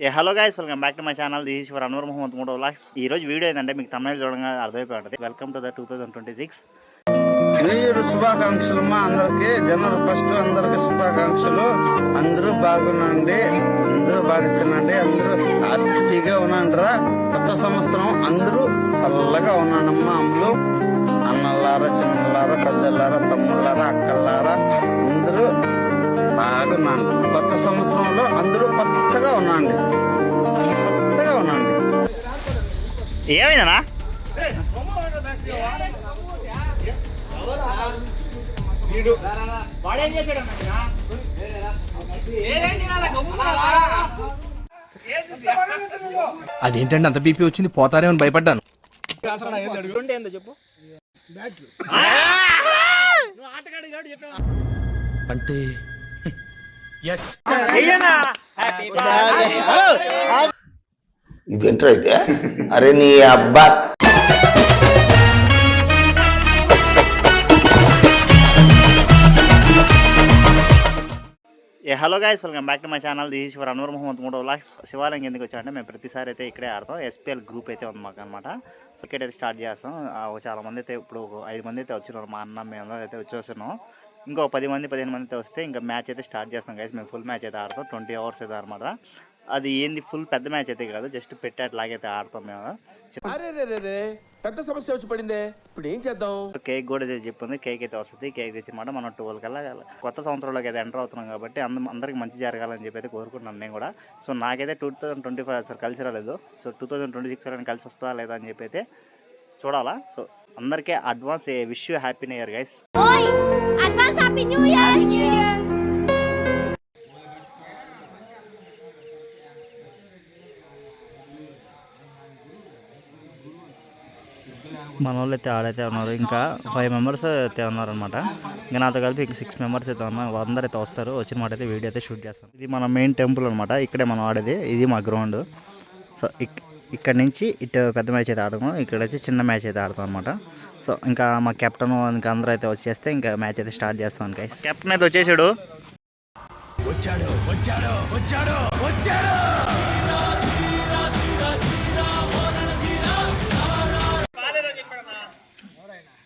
Hello guys, welcome back to my channel. This is for Anwar Mohammad మూడో vlogs. ఈ రోజు video ఏంటంటే మీకు తమిళ చూడగా అర్థమైపోయి ఉంటుంది. Welcome to the 2026 new year శుభాకాంక్షలు మా అందరికి. జనవరి 1 అందరికి శుభాకాంక్షలు. అందరూ బాగుండండి, అందరూ బాగా తినండి, అందరూ హ్యాపీగా ఉన్నాండ్రా. కొత్త సంవత్సరం అందరూ చల్లగా ఉన్నానమ్మా. అమ్మలు, అన్నలారా, చిన్నలారా, పెద్దలారా, తమ్ముళ్ళారా, అక్కలారా అందరూ బాగున్నాను. కొత్త సంవత్సరంలో అందరూ కొత్తగా ఉన్నాండి, కొత్తగా ఉన్నాండి. ఏమైందనా? అదేంటండి అంత బీపీ వచ్చింది, పోతారేమని భయపడ్డాను. చెప్పు అంటే ఇదేంట్రా అయితే? అరే నీ అబ్బా. Hello guys, welcome back to my channel. This is for Anwar Mohammad మూడో వ్లాగ్స్. శివాలయం ఎందుకు వచ్చామంటే మేము ప్రతిసారి అయితే ఇక్కడే ఆడతాం. ఎస్పీఎల్ గ్రూప్ అయితే ఉంది మాకు అనమాట. సో క్రికెట్ అయితే స్టార్ట్ చేస్తాం. చాలా మంది అయితే ఇప్పుడు 5 మంది అయితే వచ్చినారు. మా అన్న మేము అయితే వచ్చేస్తున్నాం. ఇంకో 10 మంది 15 మంది అయితే వస్తే ఇంకా మ్యాచ్ అయితే స్టార్ట్ చేస్తాం గైస్. మేము ఫుల్ మ్యాచ్ అయితే ఆడతాం. 20 hours అయితే అనమాట. అది ఏంది ఫుల్ పెద్ద మ్యాచ్ అయితే కాదు, జస్ట్ పెట్టేట్లాగైతే ఆడతాం మేము. పెద్ద సమస్య వచ్చి పడిందే, ఇప్పుడు ఏం చేద్దాం? కేక్ కూడా చెప్పింది, కేక్ అయితే వస్తుంది. కేక్ తెచ్చిమాట మనం 12 కల్లా కొత్త సంవత్సరంలోకి అయితే ఎంటర్ అవుతున్నాం కాబట్టి అందరికి మంచి జరగాలని చెప్పి అయితే కోరుకుంటున్నాను నేను కూడా. సో నాకైతే 2025 అసలు కలిసి రాలేదు. సో 2026 కలిసి వస్తుందా లేదా అని చెప్పి అయితే చూడాలా. సో అందరికీ advance wish you happy new year guys. Advance happy new year. మన వాళ్ళు అయితే ఆడైతే ఉన్నారు. ఇంకా 5 members అయితే ఉన్నారనమాట. ఇంకా నాతో కలిపి ఇంకా 6 members అయితే ఉన్నారు. అందరు అయితే వస్తారు. వచ్చిన మాట అయితే వీడియో అయితే షూట్ చేస్తాం. ఇది మన మెయిన్ టెంపుల్ అనమాట. ఇక్కడే మనం ఆడేది. ఇది మా గ్రౌండ్. సో ఇక్కడ నుంచి ఇటు పెద్ద మ్యాచ్ అయితే ఆడతాం, ఇక్కడ వచ్చి చిన్న మ్యాచ్ అయితే ఆడతాం అనమాట. సో ఇంకా మా కెప్టెన్ ఇంకా అందరూ అయితే వచ్చేస్తే ఇంకా మ్యాచ్ అయితే స్టార్ట్ చేస్తాం. గైస్ కెప్టెన్ అయితే వచ్చేసాడు.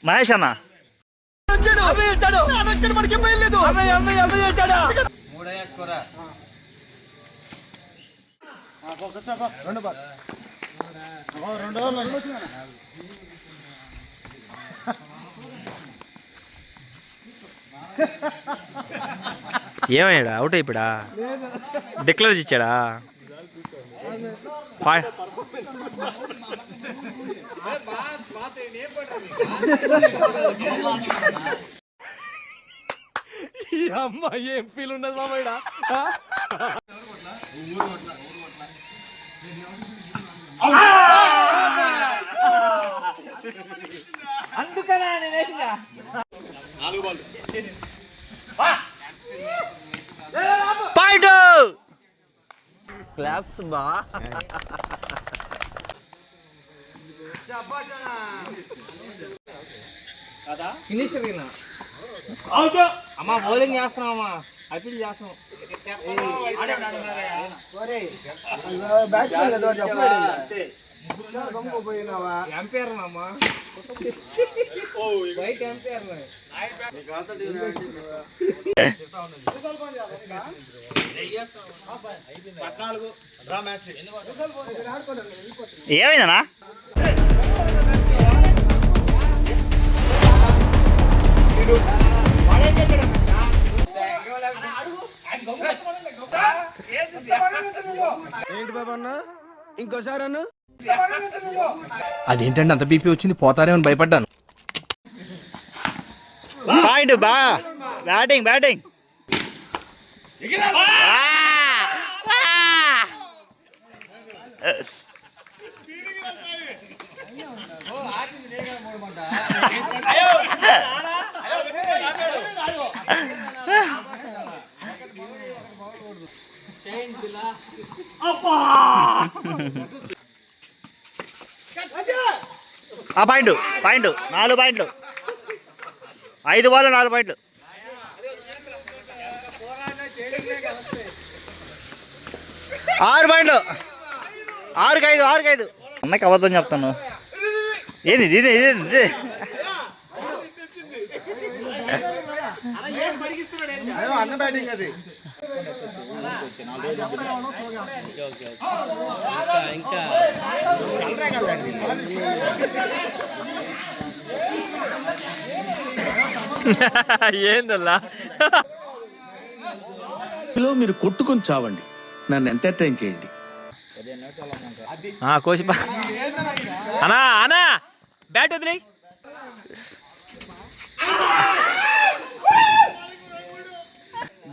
మహేష్ అన్న ఏమయ్యాడా? అవుట్ అయిపోయాడా? డిక్లేర్ ఇచ్చాడా? అమ్మ ఏం ఫీల్ ఉండదు మామయ్య. అందుకనా పాయింట్ క్లాప్స్ బా. ఫినిషర్ అమ్మా, బౌలింగ్ చేస్తున్నామమ్మా, అపీల్ చేస్తున్నాం. ఎంపైర్ అమ్మా, బయట ఎంపైర్. ఏమైందనా? ఏంటి బాబా అన్న, ఇంకోసారి అన్న. అదేంటండి అంత బీపీ వచ్చింది, పోతారేమని భయపడ్డాను. పాయింట్ బా. బ్యాటింగ్ పాయింట్ 4 పాయింట్లు, 5 బాల్ 4 పాయింట్లు. 6 పాయింట్లు 6-5 అన్నకి అబద్ధం చెప్తాను. ఏది ఇది ఇది అన్న బ్యాటింగ్ అది. ఏందల్లా మీరు కొట్టుకొని చావండి, నన్ను ఎంటర్టైన్ చేయండి. కోసి అనా అనా బ్యాట్ వదిలే.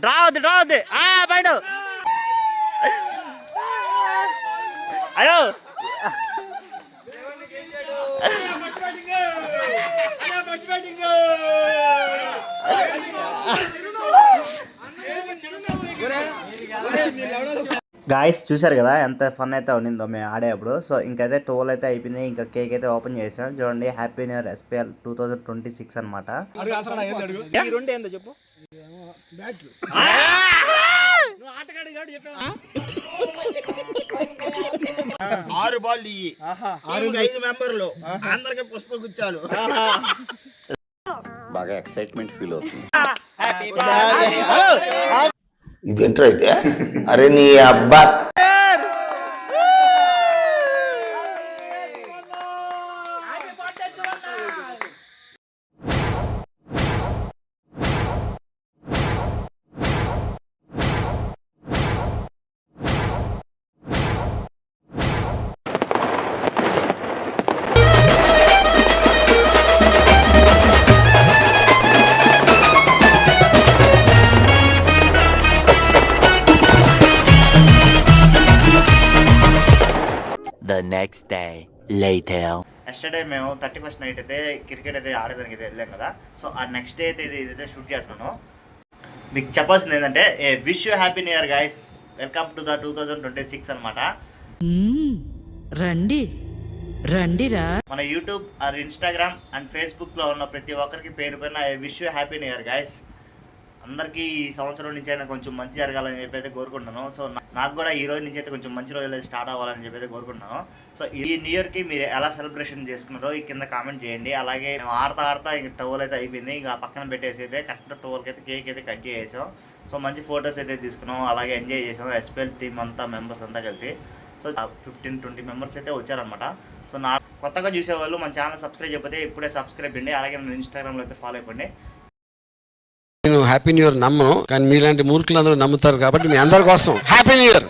డ్రా అవుద్ది బయట. అయ్యో గాయస్ చూసారు కదా ఎంత ఫన్ అయితే ఉండిందో మేము ఆడేటప్పుడు. సో ఇంకైతే 12 అయితే అయిపోయింది. ఇంకా కేక్ అయితే ఓపెన్ చేసాం. చూడండి, హ్యాపీ న్యూ ఇయర్ SPL 2026 అనమాట. ఈ రెండు ఏందో చెప్పు. ఆరు బాల్ ఇయ్యి, 5 మెంబర్లు అందరికి పుష్పగుచ్చాలు. బాగా ఎక్సైట్మెంట్ ఫీల్ అవుతుంది. ఇదేంట్రా అయితే? అరే నీ అబ్బా ఎస్టర్డే మేము 31st నైట్ అయితే క్రికెట్ అయితే ఆడేదానికి అయితే వెళ్ళాం కదా. సో ఆ నెక్స్ట్ డే అయితే ఇదైతే షూట్ చేస్తాను. మీకు చెప్పాల్సింది ఏంటంటే wish you happy new year guys, welcome to the 2026 అనమాట. రండిరా. మన యూట్యూబ్ ఆర్ ఇన్స్టాగ్రామ్ అండ్ ఫేస్బుక్లో ఉన్న ప్రతి ఒక్కరికి పేరు పైన wish you happy new year guys. అందరికీ ఈ సంవత్సరం నుంచి అయినా కొంచెం మంచి జరగాలని చెప్పి అయితే కోరుకుంటున్నాను. సో నాకు కూడా ఈ రోజు నుంచి అయితే కొంచెం మంచి రోజులు అయితే స్టార్ట్ అవ్వాలని చెప్పి అయితే కోరుకుంటున్నాను. సో ఈ న్యూ ఇయర్కి మీరు ఎలా సెలబ్రేషన్ చేసుకున్నారో ఈ కింద కామెంట్ చేయండి. అలాగే మేము ఆడతా ఇంక 12 అయితే అయిపోయింది. ఇంకా పక్కన పెట్టేసి అయితే కరెక్ట్ 12కి అయితే కేక్ అయితే కట్ చేసాం. సో మంచి ఫొటోస్ అయితే తీసుకున్నాం, అలాగే ఎంజాయ్ చేసాం. SPL టీమ్ అంతా మెంబర్స్ అంతా కలిసి. సో 15-20 మెంబర్స్ అయితే వచ్చారనమాట. సో నా కొత్తగా చూసేవాళ్ళు మన ఛానల్ సబ్స్క్రైబ్ చేయకపోతే ఇప్పుడే సబ్స్క్రైబ్ చేయండి. అలాగే నేను ఇన్స్టాగ్రామ్లో అయితే ఫాలో అయిపోండి. నేను హ్యాపీ న్యూ ఇయర్ నమ్మను, కానీ మీలాంటి మూర్ఖులందరూ నమ్ముతారు కాబట్టి మీ అందరి కోసం హ్యాపీ న్యూ ఇయర్.